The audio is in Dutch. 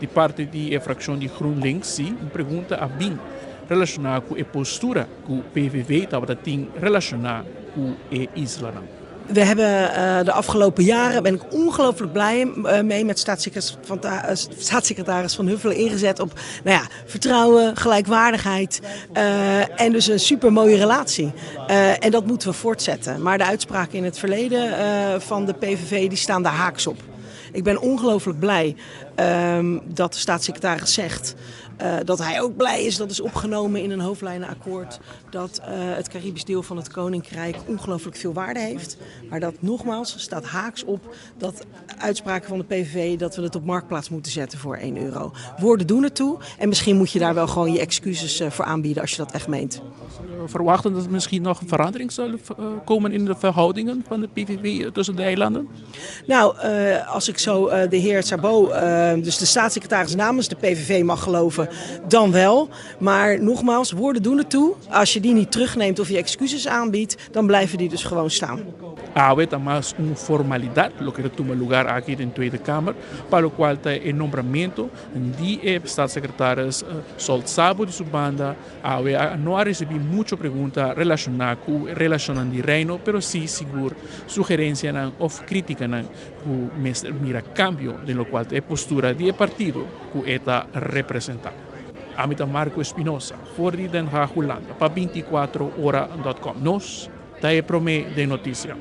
De parte da fração de GroenLinks, sim, pergunta a BIM relacionada com a postura que o PVV tem relacionada com a isla. We hebben de afgelopen jaren, ben ik ongelooflijk blij mee met staatssecretaris Van Huffelen ingezet op vertrouwen, gelijkwaardigheid en dus een super mooie relatie. En dat moeten we voortzetten. Maar de uitspraken in het verleden van de PVV die staan daar haaks op. Ik ben ongelooflijk blij dat de staatssecretaris zegt dat hij ook blij is, dat is opgenomen in een hoofdlijnenakkoord, dat het Caribisch deel van het Koninkrijk ongelooflijk veel waarde heeft. Maar dat nogmaals staat haaks op dat uitspraken van de PVV dat we het op marktplaats moeten zetten voor €1. Woorden doen ertoe en misschien moet je daar wel gewoon je excuses voor aanbieden als je dat echt meent. Verwachten dat er misschien nog een verandering zal komen in de verhoudingen van de PVV tussen de eilanden? Nou, als ik zo de heer Sabot, dus de staatssecretaris namens de PVV mag geloven, dan wel. Maar nogmaals, woorden doen ertoe. Als je die niet terugneemt of je excuses aanbiedt, dan blijven die dus gewoon staan. Ahorita más una formalidad, lo que toma lugar aquí en la Tweede Kamer, para lo cual el nombramiento de staatssecretaris Sol Sabo de su banda no ha recibido mucha pregunta relacionada con relación de reino, pero sí seguro sugerencias o críticas con mira cambio de lo cual es postura del partido que está representado. Amita Marco Espinosa, voor Den Haag, Holanda, para 24horas.com. Nos, daar promete de noticia.